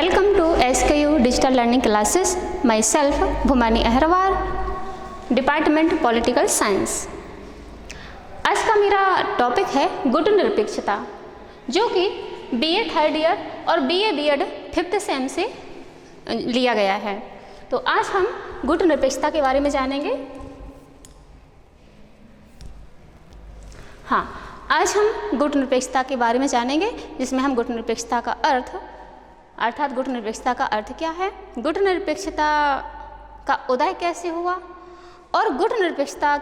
Welcome to SKU Digital Learning Classes. Myself Bhumani Aharwar, department political science. आज का मेरा topic है गुट निरपेक्षता, जो कि बीए थर्ड ईयर और बीए बीएड फिफ्थ सेम से लिया गया है। तो आज हम गुट निरपेक्षता के बारे में जानेंगे। आज हम गुट निरपेक्षता के बारे में जानेंगे, जिसमें हम गुट निरपेक्षता का अर्थात गुट निरपेक्षता का अर्थ क्या है, गुट निरपेक्षता का उदय कैसे हुआ और गुट निरपेक्षता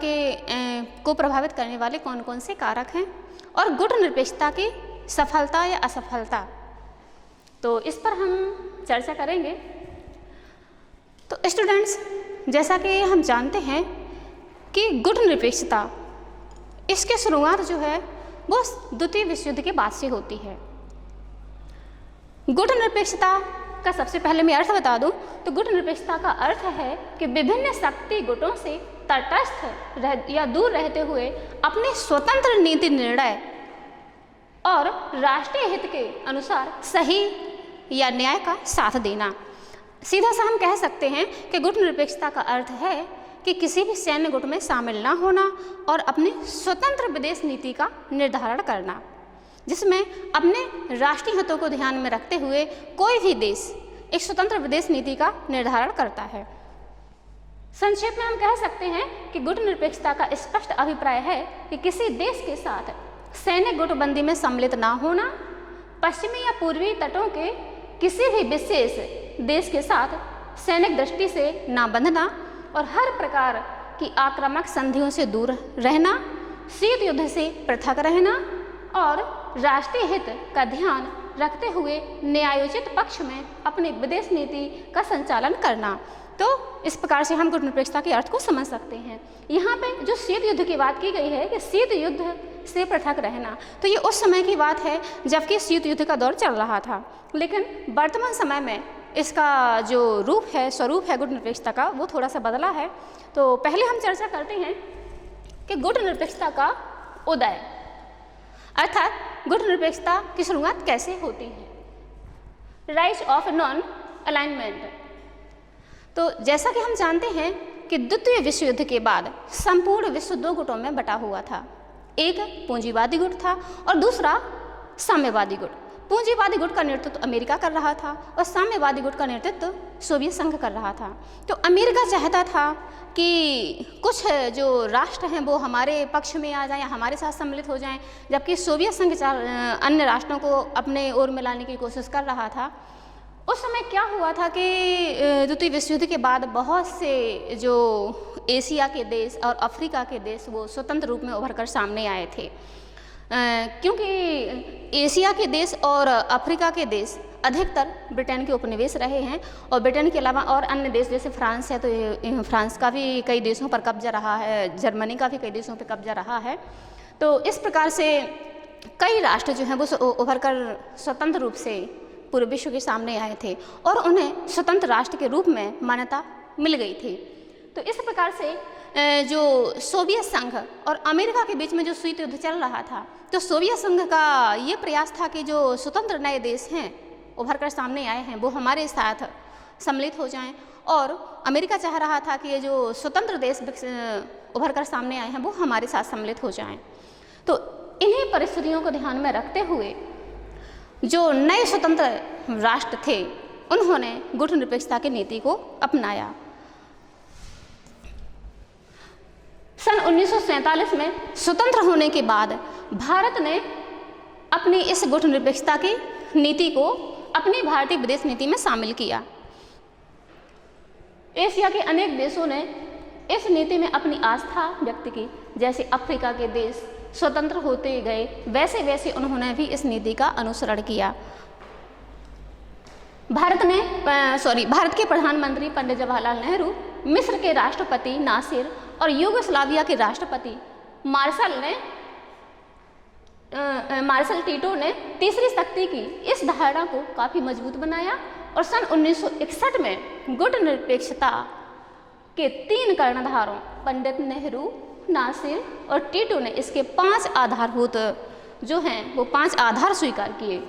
को प्रभावित करने वाले कौन कौन से कारक हैं, और गुट निरपेक्षता की सफलता या असफलता, तो इस पर हम चर्चा करेंगे। तो स्टूडेंट्स, जैसा कि हम जानते हैं कि गुट निरपेक्षता इसकी शुरुआत जो है वो द्वितीय विश्व युद्ध के बाद से होती है। गुट निरपेक्षता का सबसे पहले मैं अर्थ बता दूं तो गुट निरपेक्षता का अर्थ है कि विभिन्न शक्ति गुटों से तटस्थ या दूर रहते हुए अपने स्वतंत्र नीति निर्णय और राष्ट्रीय हित के अनुसार सही या न्याय का साथ देना। सीधा सा हम कह सकते हैं कि गुट निरपेक्षता का अर्थ है कि किसी भी सैन्य गुट में शामिल ना होना और अपनी स्वतंत्र विदेश नीति का निर्धारण करना, जिसमें अपने राष्ट्रीय हितों को ध्यान में रखते हुए कोई भी देश एक स्वतंत्र विदेश नीति का निर्धारण करता है। संक्षेप में हम कह सकते हैं कि गुट निरपेक्षता का स्पष्ट अभिप्राय है कि किसी देश के साथ सैन्य गुटबंदी में सम्मिलित ना होना, पश्चिमी या पूर्वी तटों के किसी भी विशेष देश के साथ सैनिक दृष्टि से ना बंधना और हर प्रकार की आक्रामक संधियों से दूर रहना, शीत युद्ध से पृथक रहना और राष्ट्रीय हित का ध्यान रखते हुए न्यायोचित पक्ष में अपनी विदेश नीति का संचालन करना। तो इस प्रकार से हम गुट निरपेक्षता के अर्थ को समझ सकते हैं। यहाँ पे जो शीत युद्ध की बात की गई है कि शीत युद्ध से पृथक रहना, तो ये उस समय की बात है जबकि शीत युद्ध का दौर चल रहा था, लेकिन वर्तमान समय में इसका जो स्वरूप है गुट निरपेक्षता का, वो थोड़ा सा बदला है। तो पहले हम चर्चा करते हैं कि गुट निरपेक्षता का उदय अर्थात गुट निरपेक्षता की शुरुआत कैसे होती है। Rise of non alignment. तो जैसा कि हम जानते हैं कि द्वितीय विश्व युद्ध के बाद संपूर्ण विश्व दो गुटों में बटा हुआ था। एक पूंजीवादी गुट था और दूसरा साम्यवादी गुट। पूंजीवादी गुट का नेतृत्व अमेरिका कर रहा था और साम्यवादी गुट का नेतृत्व सोवियत संघ कर रहा था। तो अमेरिका चाहता था कि कुछ जो राष्ट्र हैं वो हमारे पक्ष में आ जाएं या हमारे साथ सम्मिलित हो जाएं, जबकि सोवियत संघ अन्य राष्ट्रों को अपने ओर में लाने की कोशिश कर रहा था। उस समय क्या हुआ था कि द्वितीय विश्व युद्ध के बाद बहुत से जो एशिया के देश और अफ्रीका के देश वो स्वतंत्र रूप में उभर कर सामने आए थे, क्योंकि एशिया के देश और अफ्रीका के देश अधिकतर ब्रिटेन के उपनिवेश रहे हैं और ब्रिटेन के अलावा और अन्य देश जैसे फ्रांस है, तो फ्रांस का भी कई देशों पर कब्जा रहा है, जर्मनी का भी कई देशों पर कब्जा रहा है। तो इस प्रकार से कई राष्ट्र जो हैं वो उभर कर स्वतंत्र रूप से पूरे विश्व के सामने आए थे और उन्हें स्वतंत्र राष्ट्र के रूप में मान्यता मिल गई थी। तो इस प्रकार से जो सोवियत संघ और अमेरिका के बीच में जो शीत युद्ध चल रहा था, तो सोवियत संघ का ये प्रयास था कि जो स्वतंत्र नए देश हैं उभर कर सामने आए हैं वो हमारे साथ सम्मिलित हो जाएं, और अमेरिका चाह रहा था कि ये जो स्वतंत्र देश उभर कर सामने आए हैं वो हमारे साथ सम्मिलित हो जाएं। तो इन्हीं परिस्थितियों को ध्यान में रखते हुए जो नए स्वतंत्र राष्ट्र थे उन्होंने गुट निरपेक्षता की नीति को अपनाया। सन 1947 में स्वतंत्र होने के बाद भारत ने अपनी इस गुट निरपेक्षता की नीति को अपनी भारतीय विदेश नीति में शामिल किया। एशिया के अनेक देशों ने इस नीति में अपनी आस्था व्यक्त की। जैसे अफ्रीका के देश स्वतंत्र होते गए वैसे वैसे उन्होंने भी इस नीति का अनुसरण किया। भारत के प्रधानमंत्री पंडित जवाहरलाल नेहरू, मिस्र के राष्ट्रपति नासिर और यूगोस्लाविया के राष्ट्रपति मार्शल टीटो ने तीसरी शक्ति की इस धारणा को काफ़ी मजबूत बनाया और सन 1961 में गुट निरपेक्षता के 3 कर्णधारों पंडित नेहरू, नासिर और टीटो ने इसके 5 आधारभूत जो हैं वो 5 आधार स्वीकार किए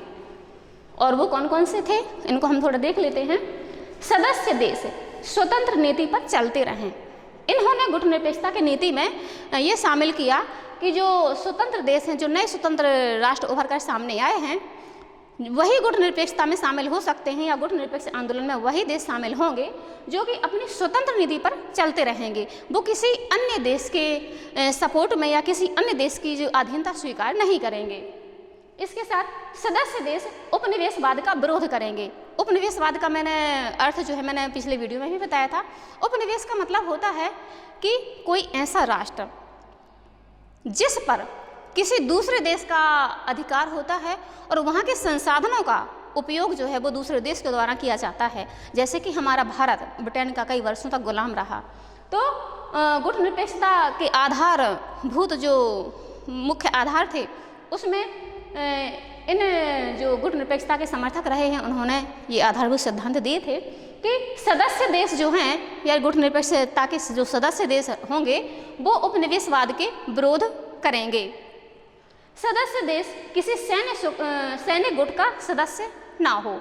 और वो कौन कौन से थे, इनको हम थोड़ा देख लेते हैं। सदस्य देश स्वतंत्र नीति पर चलते रहें। इन्होंने गुटनिरपेक्षता की नीति में ये शामिल किया कि जो स्वतंत्र देश हैं, जो नए स्वतंत्र राष्ट्र उभर कर सामने आए हैं, वही गुटनिरपेक्षता में शामिल हो सकते हैं, या गुटनिरपेक्ष आंदोलन में वही देश शामिल होंगे जो कि अपनी स्वतंत्र नीति पर चलते रहेंगे। वो किसी अन्य देश के सपोर्ट में या किसी अन्य देश की जो अधीनता स्वीकार नहीं करेंगे। इसके साथ सदस्य देश उपनिवेशवाद का विरोध करेंगे। उपनिवेशवाद का मैंने अर्थ जो है मैंने पिछले वीडियो में भी बताया था। उपनिवेश का मतलब होता है कि कोई ऐसा राष्ट्र जिस पर किसी दूसरे देश का अधिकार होता है और वहाँ के संसाधनों का उपयोग जो है वो दूसरे देश के द्वारा किया जाता है। जैसे कि हमारा भारत ब्रिटेन का कई वर्षों तक गुलाम रहा, तो गुटनिरपेक्षता के आधारभूत जो मुख्य आधार थे उसमें इन जो गुटनिरपेक्षता के समर्थक रहे हैं उन्होंने ये आधारभूत सिद्धांत दिए थे कि सदस्य देश जो हैं या गुटनिरपेक्षता के जो सदस्य देश होंगे वो उपनिवेशवाद के विरोध करेंगे। सदस्य देश किसी सैन्य गुट का सदस्य ना हो।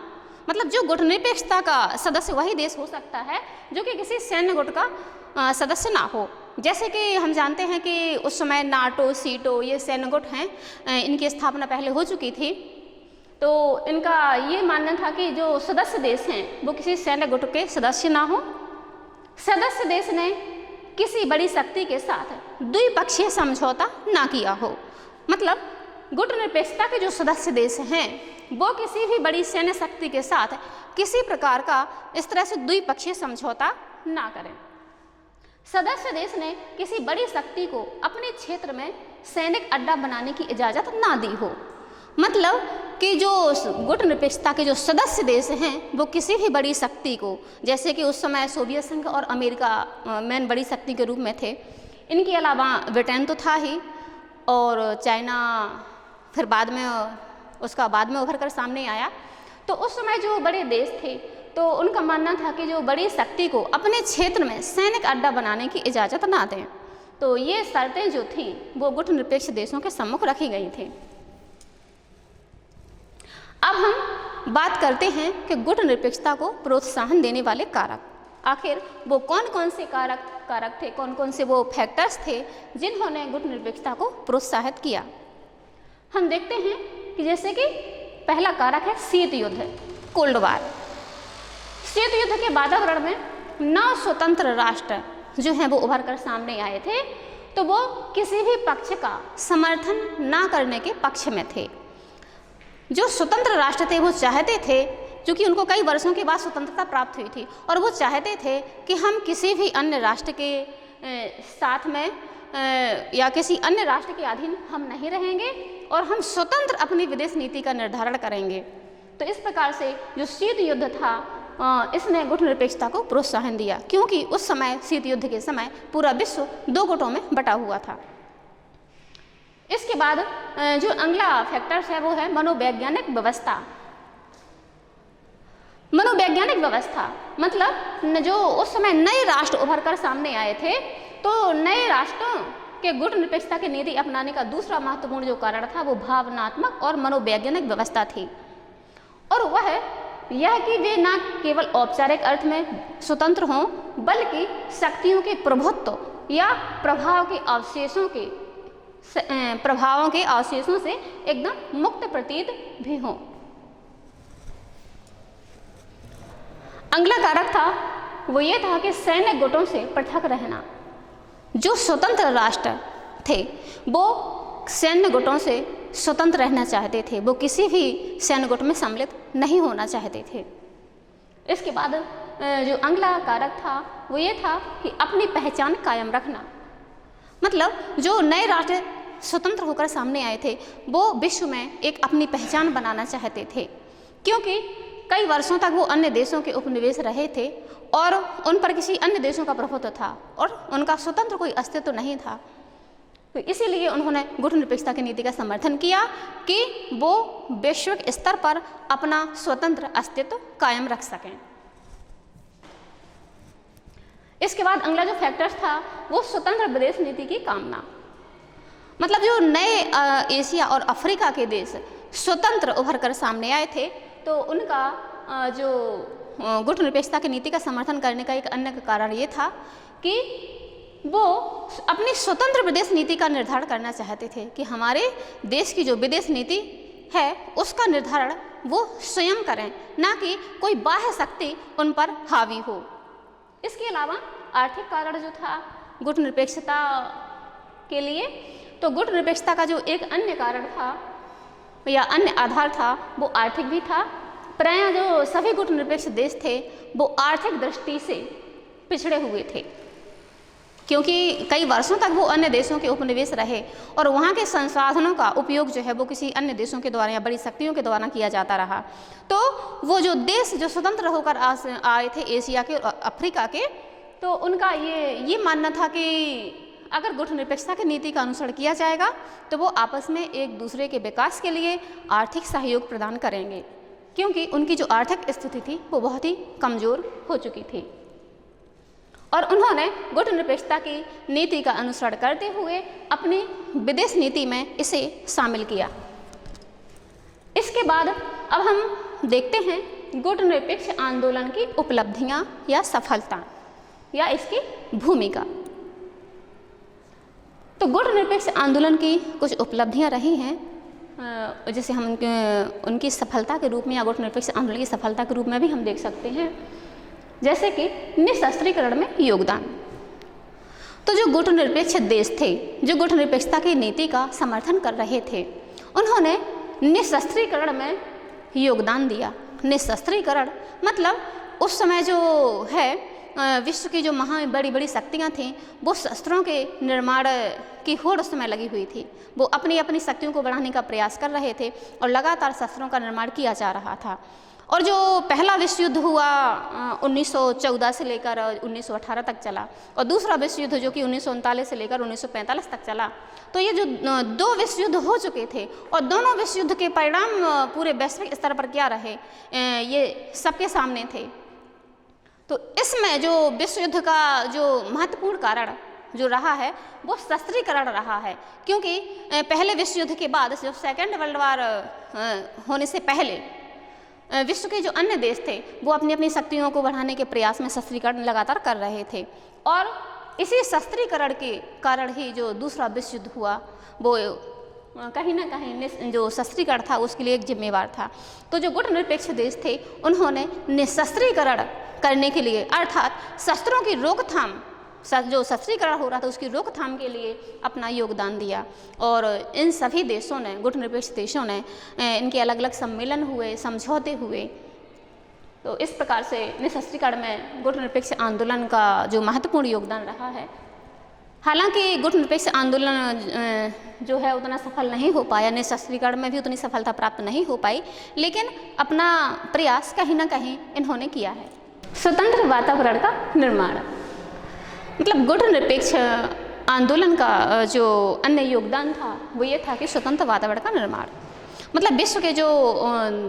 मतलब जो गुटनिरपेक्षता का सदस्य वही देश हो सकता है जो कि किसी सैन्य गुट का सदस्य ना हो। जैसे कि हम जानते हैं कि उस समय नाटो, सीटो ये सैन्य गुट हैं, इनकी स्थापना पहले हो चुकी थी। तो इनका ये मानना था कि जो सदस्य देश हैं वो किसी सैन्य गुट के सदस्य ना हो। सदस्य देश ने किसी बड़ी शक्ति के साथ द्विपक्षीय समझौता ना किया हो। मतलब गुटनिरपेक्षता के जो सदस्य देश हैं वो किसी भी बड़ी सैन्य शक्ति के साथ किसी प्रकार का इस तरह से द्विपक्षीय समझौता ना करें। सदस्य देश ने किसी बड़ी शक्ति को अपने क्षेत्र में सैनिक अड्डा बनाने की इजाज़त ना दी हो। मतलब कि जो गुटनिरपेक्षता के जो सदस्य देश हैं वो किसी भी बड़ी शक्ति को, जैसे कि उस समय सोवियत संघ और अमेरिका मेन बड़ी शक्ति के रूप में थे, इनके अलावा ब्रिटेन तो था ही, और चाइना फिर बाद में उसका बाद में उभर कर सामने आया। तो उस समय जो बड़े देश थे तो उनका मानना था कि जो बड़ी शक्ति को अपने क्षेत्र में सैनिक अड्डा बनाने की इजाज़त ना दें। तो ये शर्तें जो थीं वो गुटनिरपेक्ष देशों के सम्मुख रखी गई थी। अब हम बात करते हैं कि गुटनिरपेक्षता को प्रोत्साहन देने वाले कारक, आखिर वो कौन कौन से कारक थे, कौन कौन से वो फैक्टर्स थे जिन्होंने गुटनिरपेक्षता को प्रोत्साहित किया। हम देखते हैं कि जैसे कि पहला कारक है शीत युद्ध, कोल्ड वार। शीत युद्ध के वातावरण में 9 स्वतंत्र राष्ट्र जो हैं वो उभर कर सामने आए थे, तो वो किसी भी पक्ष का समर्थन ना करने के पक्ष में थे। जो स्वतंत्र राष्ट्र थे वो चाहते थे, क्योंकि उनको कई वर्षों के बाद स्वतंत्रता प्राप्त हुई थी, और वो चाहते थे कि हम किसी भी अन्य राष्ट्र के साथ में या किसी अन्य राष्ट्र के अधीन हम नहीं रहेंगे और हम स्वतंत्र अपनी विदेश नीति का निर्धारण करेंगे। तो इस प्रकार से जो शीत युद्ध था इसने गुटनिरपेक्षता को प्रोत्साहन दिया, क्योंकि उस समय शीत युद्ध के समय पूरा विश्व 2 गुटों में बटा हुआ था। इसके बाद जो अगला फैक्टर्स है वो है मनोवैज्ञानिक व्यवस्था। मनोवैज्ञानिक व्यवस्था मतलब जो उस समय नए राष्ट्र उभर कर सामने आए थे, तो नए राष्ट्रों के गुटनिरपेक्षता की नीति अपनाने का दूसरा महत्वपूर्ण जो कारण था वो भावनात्मक और मनोवैज्ञानिक व्यवस्था थी, और वह यह कि वे न केवल औपचारिक अर्थ में स्वतंत्र हों, बल्कि शक्तियों के प्रभुत्व या प्रभावों के अवशेषों से एकदम मुक्त प्रतीत भी हों। अगला कारक था वो ये था कि सैन्य गुटों से पृथक रहना। जो स्वतंत्र राष्ट्र थे वो सैन्य गुटों से स्वतंत्र रहना चाहते थे, वो किसी भी सैन्य गुट में सम्मिलित नहीं होना चाहते थे। इसके बाद जो अगला कारक था वो ये था कि अपनी पहचान कायम रखना। मतलब जो नए राष्ट्र स्वतंत्र होकर सामने आए थे वो विश्व में एक अपनी पहचान बनाना चाहते थे, क्योंकि कई वर्षों तक वो अन्य देशों के उपनिवेश रहे थे और उन पर किसी अन्य देशों का प्रभुत्व था और उनका स्वतंत्र कोई अस्तित्व नहीं था। तो इसीलिए उन्होंने गुटनिरपेक्षता की नीति का समर्थन किया कि वो वैश्विक स्तर पर अपना स्वतंत्र अस्तित्व कायम रख सकें। इसके बाद अगला जो फैक्टर्स था वो स्वतंत्र विदेश नीति की कामना। मतलब जो नए एशिया और अफ्रीका के देश स्वतंत्र उभर कर सामने आए थे तो उनका जो गुटनिरपेक्षता की नीति का समर्थन करने का एक अन्य कारण ये था कि वो अपनी स्वतंत्र विदेश नीति का निर्धारण करना चाहते थे कि हमारे देश की जो विदेश नीति है उसका निर्धारण वो स्वयं करें, ना कि कोई बाह्य शक्ति उन पर हावी हो। इसके अलावा आर्थिक कारण जो था गुटनिरपेक्षता के लिए, तो गुटनिरपेक्षता का जो एक अन्य कारण था या अन्य आधार था वो आर्थिक भी था। प्रायः जो सभी गुटनिरपेक्ष देश थे वो आर्थिक दृष्टि से पिछड़े हुए थे, क्योंकि कई वर्षों तक वो अन्य देशों के उपनिवेश रहे और वहाँ के संसाधनों का उपयोग जो है वो किसी अन्य देशों के द्वारा या बड़ी शक्तियों के द्वारा किया जाता रहा। तो वो जो देश जो स्वतंत्र होकर आए थे एशिया के और अफ्रीका के, तो उनका ये मानना था कि अगर गुटनिरपेक्षता की नीति का अनुसरण किया जाएगा तो वो आपस में एक दूसरे के विकास के लिए आर्थिक सहयोग प्रदान करेंगे, क्योंकि उनकी जो आर्थिक स्थिति थी वो बहुत ही कमज़ोर हो चुकी थी। और उन्होंने गुटनिरपेक्षता की नीति का अनुसरण करते हुए अपनी विदेश नीति में इसे शामिल किया। इसके बाद अब हम देखते हैं गुटनिरपेक्ष आंदोलन की उपलब्धियां या सफलता या इसकी भूमिका। तो गुटनिरपेक्ष आंदोलन की कुछ उपलब्धियां रही हैं, जैसे हम उनकी सफलता के रूप में या गुटनिरपेक्ष आंदोलन की सफलता के रूप में भी हम देख सकते हैं, जैसे कि निशस्त्रीकरण में योगदान। तो जो गुटनिरपेक्ष देश थे जो गुटनिरपेक्षता की नीति का समर्थन कर रहे थे, उन्होंने निशस्त्रीकरण में योगदान दिया। निशस्त्रीकरण मतलब उस समय जो है विश्व की जो बड़ी बड़ी शक्तियाँ थीं वो शस्त्रों के निर्माण की होड़ उस समय लगी हुई थी। वो अपनी अपनी शक्तियों को बढ़ाने का प्रयास कर रहे थे और लगातार शस्त्रों का निर्माण किया जा रहा था। और जो पहला विश्व युद्ध हुआ 1914 से लेकर 1918 तक चला, और दूसरा विश्व युद्ध जो कि 1939 से लेकर 1945 तक चला। तो ये जो दो विश्व युद्ध हो चुके थे और दोनों विश्व युद्ध के परिणाम पूरे वैश्विक स्तर पर क्या रहे ये सबके सामने थे। तो इसमें जो विश्व युद्ध का जो महत्वपूर्ण कारण जो रहा है वो शस्त्रीकरण रहा है, क्योंकि पहले विश्व युद्ध के बाद जो सेकेंड वर्ल्ड वार होने से पहले विश्व के जो अन्य देश थे वो अपनी अपनी शक्तियों को बढ़ाने के प्रयास में शस्त्रीकरण लगातार कर रहे थे, और इसी शस्त्रीकरण के कारण ही जो दूसरा विश्व युद्ध हुआ वो कहीं ना कहीं जो शस्त्रीकरण था उसके लिए एक जिम्मेवार था। तो जो गुटनिरपेक्ष देश थे उन्होंने निशस्त्रीकरण करने के लिए, अर्थात शस्त्रों की रोकथाम, जो शस्त्रीकरण हो रहा था उसकी रोकथाम के लिए अपना योगदान दिया। और इन सभी देशों ने, गुटनिरपेक्ष देशों ने, इनके अलग अलग सम्मेलन हुए, समझौते हुए। तो इस प्रकार से निशस्त्रीकरण में गुटनिरपेक्ष आंदोलन का जो महत्वपूर्ण योगदान रहा है। हालांकि गुटनिरपेक्ष आंदोलन जो है उतना सफल नहीं हो पाया, निशस्त्रीकरण में भी उतनी सफलता प्राप्त नहीं हो पाई, लेकिन अपना प्रयास कहीं ना कहीं इन्होंने किया है। स्वतंत्र वातावरण का निर्माण, मतलब गुटनिरपेक्ष आंदोलन का जो अन्य योगदान था वो ये था कि स्वतंत्र वातावरण का निर्माण, मतलब विश्व के जो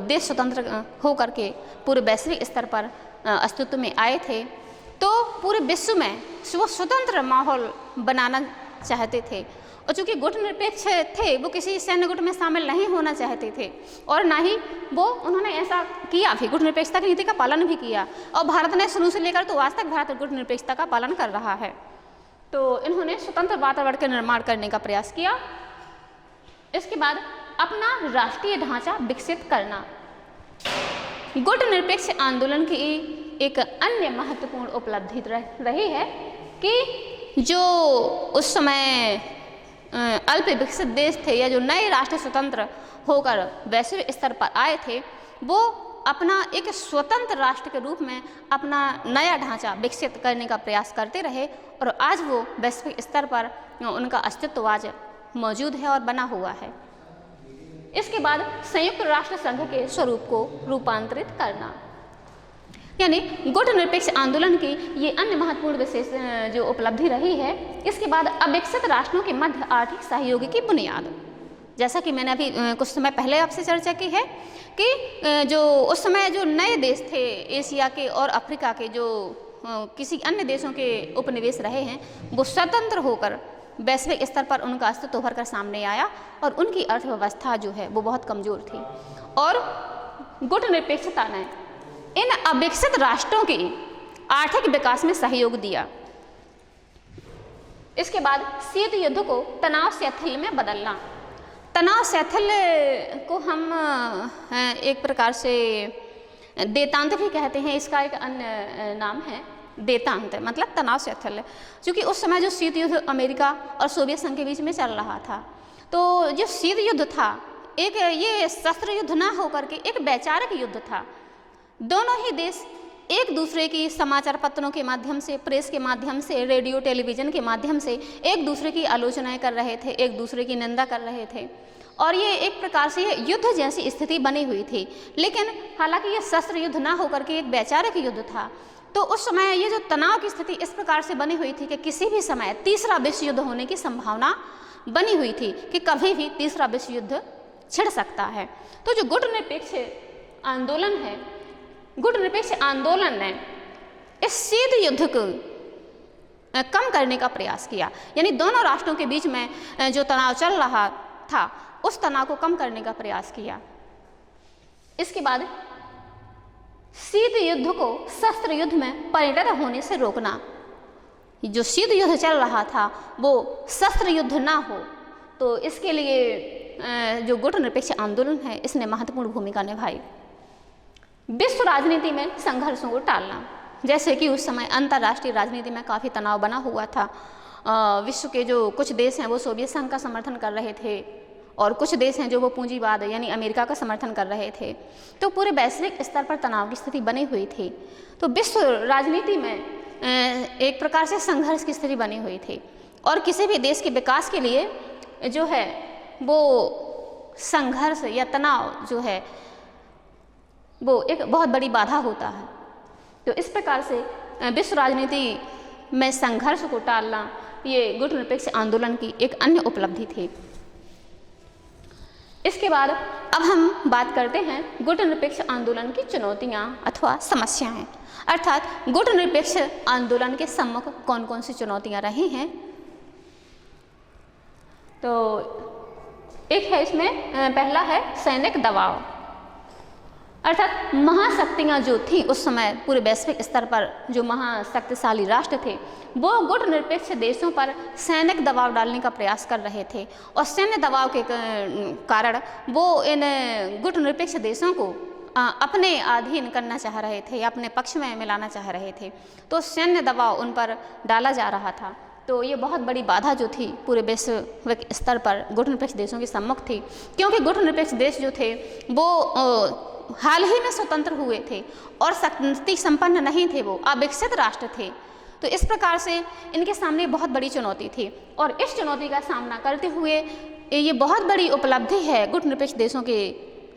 देश स्वतंत्र होकर के पूरे वैश्विक स्तर पर अस्तित्व में आए थे, तो पूरे विश्व में वो स्वतंत्र माहौल बनाना चाहते थे। और चूँकि गुटनिरपेक्ष थे वो किसी सैन्य गुट में शामिल नहीं होना चाहते थे, और ना ही वो उन्होंने ऐसा किया भी, गुटनिरपेक्षता की नीति का पालन भी किया। और भारत ने शुरू से लेकर तो आज तक भारत गुटनिरपेक्षता का पालन कर रहा है। तो इन्होंने स्वतंत्र वातावरण के निर्माण करने का प्रयास किया। इसके बाद अपना राष्ट्रीय ढांचा विकसित करना। गुटनिरपेक्ष आंदोलन की एक अन्य महत्वपूर्ण उपलब्धि रही है कि जो उस समय अल्प विकसित देश थे या जो नए राष्ट्र स्वतंत्र होकर वैश्विक स्तर पर आए थे, वो अपना एक स्वतंत्र राष्ट्र के रूप में अपना नया ढांचा विकसित करने का प्रयास करते रहे, और आज वो वैश्विक स्तर पर उनका अस्तित्व आज मौजूद है और बना हुआ है। इसके बाद संयुक्त राष्ट्र संघ के स्वरूप को रूपांतरित करना, यानी गुटनिरपेक्ष आंदोलन की ये अन्य महत्वपूर्ण विशेष जो उपलब्धि रही है। इसके बाद अविकसित राष्ट्रों के मध्य आर्थिक सहयोग की बुनियाद, जैसा कि मैंने अभी कुछ समय पहले आपसे चर्चा की है कि जो उस समय जो नए देश थे एशिया के और अफ्रीका के, जो किसी अन्य देशों के उपनिवेश रहे हैं, वो स्वतंत्र होकर वैश्विक स्तर पर उनका अस्तित्व उभर कर सामने आया, और उनकी अर्थव्यवस्था जो है वो बहुत कमज़ोर थी। और गुटनिरपेक्षता ने इन अविकसित राष्ट्रों के आर्थिक विकास में सहयोग दिया। इसके बाद शीत युद्ध को तनाव शैथिल्य में बदलना। तनाव शैथिल्य को हम एक प्रकार से देतांत भी कहते हैं, इसका एक अन्य नाम है देतांत, मतलब तनाव शैथिल्य। क्योंकि उस समय जो शीत युद्ध अमेरिका और सोवियत संघ के बीच में चल रहा था, तो जो शीत युद्ध था एक ये शस्त्र युद्ध ना होकर के एक वैचारिक युद्ध था। दोनों ही देश एक दूसरे की समाचार पत्रों के माध्यम से, प्रेस के माध्यम से, रेडियो टेलीविज़न के माध्यम से एक दूसरे की आलोचनाएं कर रहे थे, एक दूसरे की निंदा कर रहे थे, और ये एक प्रकार से युद्ध जैसी स्थिति बनी हुई थी। लेकिन हालांकि ये शस्त्र युद्ध ना होकर के एक वैचारिक युद्ध था, तो उस समय ये जो तनाव की स्थिति इस प्रकार से बनी हुई थी कि किसी भी समय तीसरा विश्व युद्ध होने की संभावना बनी हुई थी, कि कभी भी तीसरा विश्व युद्ध छिड़ सकता है। तो जो गुटनिरपेक्ष आंदोलन है, गुटनिरपेक्ष आंदोलन ने इस शीत युद्ध को कम करने का प्रयास किया, यानी दोनों राष्ट्रों के बीच में जो तनाव चल रहा था उस तनाव को कम करने का प्रयास किया। इसके बाद शीत युद्ध को शस्त्र युद्ध में परिणत होने से रोकना। जो शीत युद्ध चल रहा था वो शस्त्र युद्ध ना हो, तो इसके लिए जो गुटनिरपेक्ष आंदोलन है इसने महत्वपूर्ण भूमिका निभाई। विश्व राजनीति में संघर्षों को टालना, जैसे कि उस समय अंतर्राष्ट्रीय राजनीति में काफ़ी तनाव बना हुआ था। विश्व के जो कुछ देश हैं वो सोवियत संघ का समर्थन कर रहे थे, और कुछ देश हैं जो वो पूंजीवाद यानी अमेरिका का समर्थन कर रहे थे। तो पूरे वैश्विक स्तर पर तनाव की स्थिति बनी हुई थी। तो विश्व राजनीति में एक प्रकार से संघर्ष की स्थिति बनी हुई थी, और किसी भी देश के विकास के लिए जो है वो संघर्ष या तनाव जो है वो एक बहुत बड़ी बाधा होता है। तो इस प्रकार से विश्व राजनीति में संघर्ष को टालना ये गुटनिरपेक्ष आंदोलन की एक अन्य उपलब्धि थी। इसके बाद अब हम बात करते हैं गुटनिरपेक्ष आंदोलन की चुनौतियां अथवा समस्याएं, अर्थात गुटनिरपेक्ष आंदोलन के सम्मुख कौन कौन सी चुनौतियां रही हैं। तो एक है इसमें पहला है सैनिक दबाव, अर्थात महाशक्तियाँ जो थी उस समय पूरे वैश्विक स्तर पर जो महाशक्तिशाली राष्ट्र थे वो गुटनिरपेक्ष देशों पर सैनिक दबाव डालने का प्रयास कर रहे थे, और सैन्य दबाव के कारण वो इन गुटनिरपेक्ष देशों को अपने अधीन करना चाह रहे थे या अपने पक्ष में मिलाना चाह रहे थे। तो सैन्य दबाव उन पर डाला जा रहा था। तो ये बहुत बड़ी बाधा जो थी पूरे वैश्विक स्तर पर गुटनिरपेक्ष देशों के सम्मुख थी, क्योंकि गुटनिरपेक्ष देश जो थे वो हाल ही में स्वतंत्र हुए थे और शक्ति संपन्न नहीं थे, वो अविकसित राष्ट्र थे। तो इस प्रकार से इनके सामने बहुत बड़ी चुनौती थी, और इस चुनौती का सामना करते हुए ये बहुत बड़ी उपलब्धि है गुटनिरपेक्ष देशों के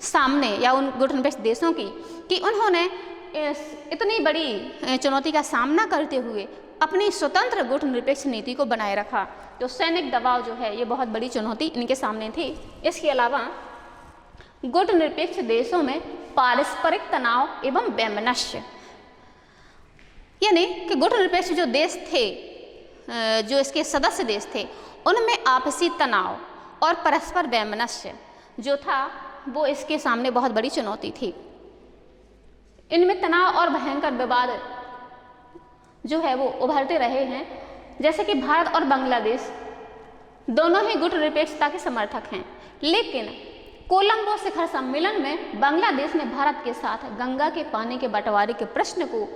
सामने या उन गुटनिरपेक्ष देशों की, कि उन्होंने इतनी बड़ी चुनौती का सामना करते हुए अपनी स्वतंत्र गुटनिरपेक्ष नीति को बनाए रखा। तो सैनिक दबाव जो है ये बहुत बड़ी चुनौती इनके सामने थी। इसके अलावा गुटनिरपेक्ष देशों में पारस्परिक तनाव एवं वैमनस्य, यानी कि गुटनिरपेक्ष जो देश थे, जो इसके सदस्य देश थे, उनमें आपसी तनाव और परस्पर वैमनस्य जो था वो इसके सामने बहुत बड़ी चुनौती थी। इनमें तनाव और भयंकर विवाद जो है वो उभरते रहे हैं, जैसे कि भारत और बांग्लादेश दोनों ही गुटनिरपेक्षता के समर्थक हैं, लेकिन कोलंबो शिखर सम्मेलन में बांग्लादेश ने भारत के साथ गंगा के पानी के बंटवारे के प्रश्न को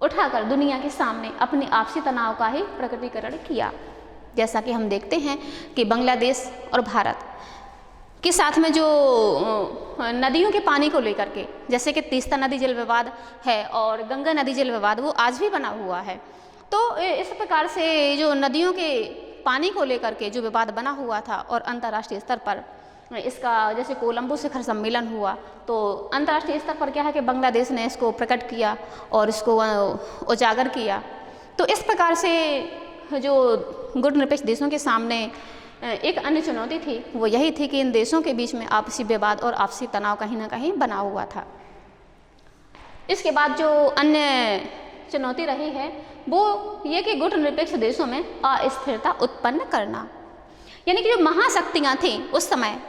उठाकर दुनिया के सामने अपने आपसी तनाव का ही प्रकटीकरण किया। जैसा कि हम देखते हैं कि बांग्लादेश और भारत के साथ में जो नदियों के पानी को लेकर के, जैसे कि तीस्ता नदी जल विवाद है और गंगा नदी जल विवाद, वो आज भी बना हुआ है। तो इस प्रकार से जो नदियों के पानी को लेकर के जो विवाद बना हुआ था, और अंतर्राष्ट्रीय स्तर पर इसका जैसे कोलंबो शिखर सम्मेलन हुआ, तो अंतर्राष्ट्रीय स्तर पर क्या है कि बांग्लादेश ने इसको प्रकट किया और इसको उजागर किया। तो इस प्रकार से जो गुटनिरपेक्ष देशों के सामने एक अन्य चुनौती थी वो यही थी कि इन देशों के बीच में आपसी विवाद और आपसी तनाव कहीं ना कहीं बना हुआ था। इसके बाद जो अन्य चुनौती रही है वो ये कि गुटनिरपेक्ष देशों में अस्थिरता उत्पन्न करना, यानी कि जो महाशक्तियाँ थीं उस समय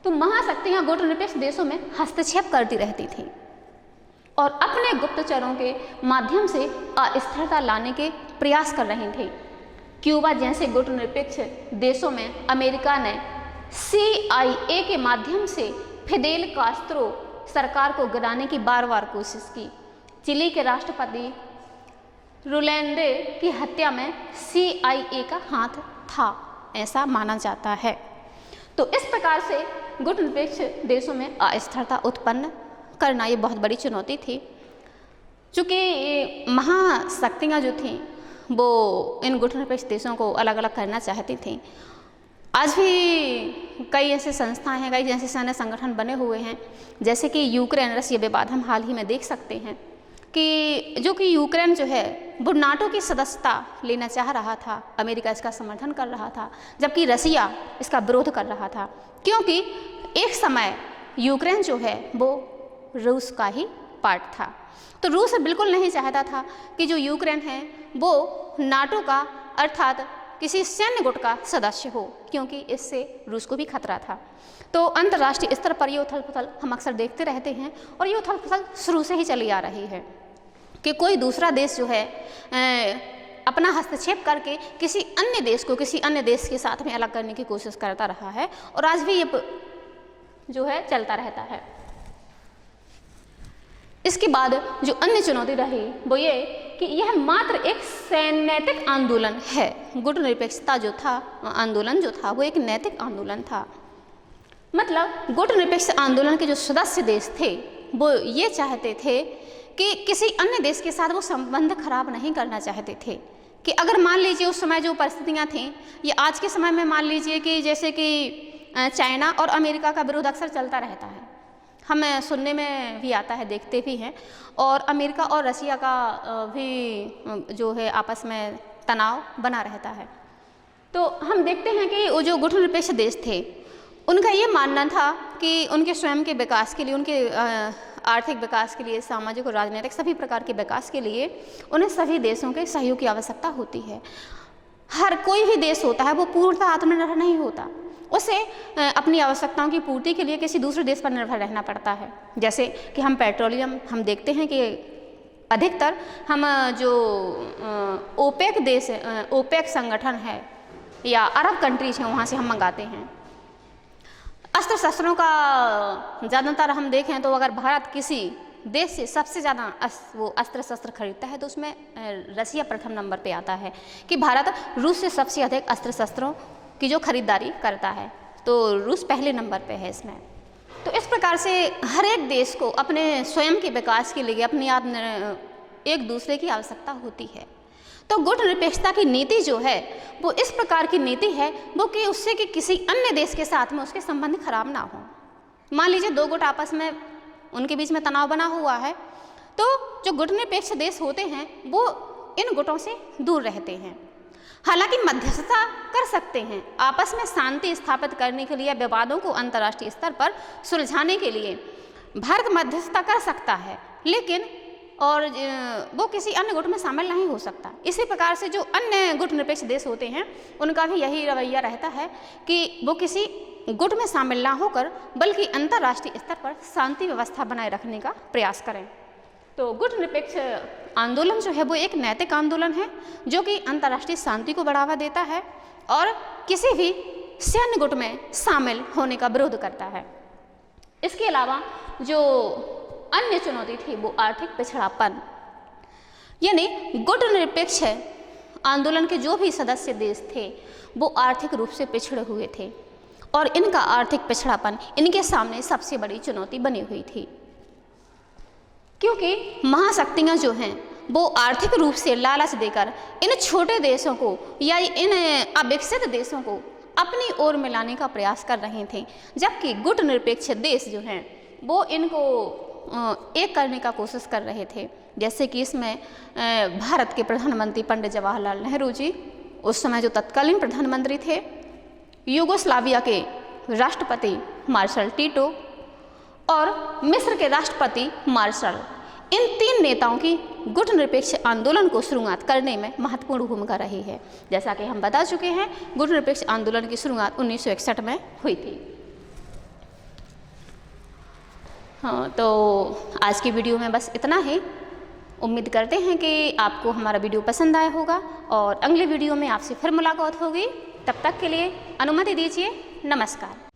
तो महाशक्तियाँ गुटनिरपेक्ष देशों में हस्तक्षेप करती रहती थीं और अपने गुप्तचरों के माध्यम से अस्थिरता लाने के प्रयास कर रही थी। क्यूबा जैसे गुटनिरपेक्ष देशों में अमेरिका ने CIA के माध्यम से फिदेल कास्त्रो सरकार को गिराने की बार बार कोशिश की। चिली के राष्ट्रपति रुलेंडे की हत्या में CIA का हाथ था, ऐसा माना जाता है। तो इस प्रकार से गुटनिरपेक्ष देशों में अस्थिरता उत्पन्न करना ये बहुत बड़ी चुनौती थी। चूँकि महाशक्तियाँ जो थीं वो इन गुटनिरपेक्ष देशों को अलग अलग करना चाहती थीं। आज भी कई ऐसे संस्थाएं हैं, कई ऐसे सैन्य संगठन बने हुए हैं, जैसे कि यूक्रेन रसिया विवाद हम हाल ही में देख सकते हैं कि यूक्रेन जो है वो नाटो की सदस्यता लेना चाह रहा था, अमेरिका इसका समर्थन कर रहा था, जबकि रसिया इसका विरोध कर रहा था, क्योंकि एक समय यूक्रेन जो है वो रूस का ही पार्ट था। तो रूस बिल्कुल नहीं चाहता था कि जो यूक्रेन है वो नाटो का अर्थात किसी सैन्य गुट का सदस्य हो, क्योंकि इससे रूस को भी खतरा था। तो अंतर्राष्ट्रीय स्तर पर ये उथल पुथल हम अक्सर देखते रहते हैं और ये उथल पुथल शुरू से ही चली आ रही है कि कोई दूसरा देश जो है अपना हस्तक्षेप करके किसी अन्य देश को किसी अन्य देश के साथ में अलग करने की कोशिश करता रहा है और आज भी ये जो है चलता रहता है। इसके बाद जो अन्य चुनौती रही वो ये कि यह मात्र एक नैतिक आंदोलन है। गुटनिरपेक्षता जो था आंदोलन जो था वो एक नैतिक आंदोलन था। मतलब गुटनिरपेक्ष आंदोलन के जो सदस्य देश थे वो ये चाहते थे कि किसी अन्य देश के साथ वो संबंध खराब नहीं करना चाहते थे कि अगर मान लीजिए उस समय जो परिस्थितियाँ थीं या आज के समय में मान लीजिए कि जैसे कि चाइना और अमेरिका का विरोध अक्सर चलता रहता है, हमें सुनने में भी आता है, देखते भी हैं, और अमेरिका और रसिया का भी जो है आपस में तनाव बना रहता है। तो हम देखते हैं कि वो जो गुटनिरपेक्ष देश थे उनका ये मानना था कि उनके स्वयं के विकास के लिए, उनके आर्थिक विकास के लिए, सामाजिक और राजनीतिक सभी प्रकार के विकास के लिए उन्हें सभी देशों के सहयोग की आवश्यकता होती है। हर कोई भी देश होता है वो पूर्णतः आत्मनिर्भर नहीं होता, उसे अपनी आवश्यकताओं की पूर्ति के लिए किसी दूसरे देश पर निर्भर रहना पड़ता है। जैसे कि हम पेट्रोलियम हम देखते हैं कि अधिकतर हम जो ओपेक देश ओपेक संगठन है या अरब कंट्रीज हैं वहाँ से हम मंगाते हैं। अस्त्र शस्त्रों का ज़्यादातर हम देखें तो अगर भारत किसी देश से सबसे ज़्यादा वो अस्त्र शस्त्र खरीदता है तो उसमें रसिया प्रथम नंबर पे आता है कि भारत रूस से सबसे अधिक अस्त्र शस्त्रों की जो खरीदारी करता है, तो रूस पहले नंबर पे है इसमें। तो इस प्रकार से हर एक देश को अपने स्वयं के विकास के लिए अपनी एक दूसरे की आवश्यकता होती है। तो गुटनिरपेक्षता की नीति जो है वो इस प्रकार की नीति है वो कि उससे कि किसी अन्य देश के साथ में उसके संबंध खराब ना हो। मान लीजिए दो गुट आपस में उनके बीच में तनाव बना हुआ है, तो जो गुटनिरपेक्ष देश होते हैं वो इन गुटों से दूर रहते हैं। हालांकि मध्यस्थता कर सकते हैं, आपस में शांति स्थापित करने के लिए, विवादों को अंतर्राष्ट्रीय स्तर पर सुलझाने के लिए भारत मध्यस्थता कर सकता है, लेकिन और वो किसी अन्य गुट में शामिल नहीं हो सकता। इसी प्रकार से जो अन्य गुटनिरपेक्ष देश होते हैं उनका भी यही रवैया रहता है कि वो किसी गुट में शामिल ना होकर बल्कि अंतर्राष्ट्रीय स्तर पर शांति व्यवस्था बनाए रखने का प्रयास करें। तो गुटनिरपेक्ष आंदोलन जो है वो एक नैतिक आंदोलन है जो कि अंतर्राष्ट्रीय शांति को बढ़ावा देता है और किसी भी सैन्य गुट में शामिल होने का विरोध करता है। इसके अलावा जो अन्य चुनौती थी वो आर्थिक पिछड़ापन, यानी गुटनिरपेक्ष आंदोलन के जो भी सदस्य देश थे वो आर्थिक रूप से पिछड़े हुए थे और इनका आर्थिक पिछड़ापन इनके सामने सबसे बड़ी चुनौती बनी हुई थी, क्योंकि महाशक्तियाँ जो हैं वो आर्थिक रूप से लालच देकर इन छोटे देशों को या इन अविकसित देशों को अपनी ओर मिलाने का प्रयास कर रहे थे, जबकि गुटनिरपेक्ष देश जो हैं वो इनको एक करने का कोशिश कर रहे थे। जैसे कि इसमें भारत के प्रधानमंत्री पंडित जवाहरलाल नेहरू जी, उस समय जो तत्कालीन प्रधानमंत्री थे, यूगोस्लाविया के राष्ट्रपति मार्शल टीटो और मिस्र के राष्ट्रपति मार्शल, इन तीन नेताओं की गुटनिरपेक्ष आंदोलन को शुरुआत करने में महत्वपूर्ण भूमिका रही है। जैसा कि हम बता चुके हैं, गुटनिरपेक्ष आंदोलन की शुरुआत 1961 में हुई थी। हाँ, तो आज की वीडियो में बस इतना ही। उम्मीद करते हैं कि आपको हमारा वीडियो पसंद आया होगा और अगले वीडियो में आपसे फिर मुलाकात होगी। तब तक के लिए अनुमति दीजिए। नमस्कार।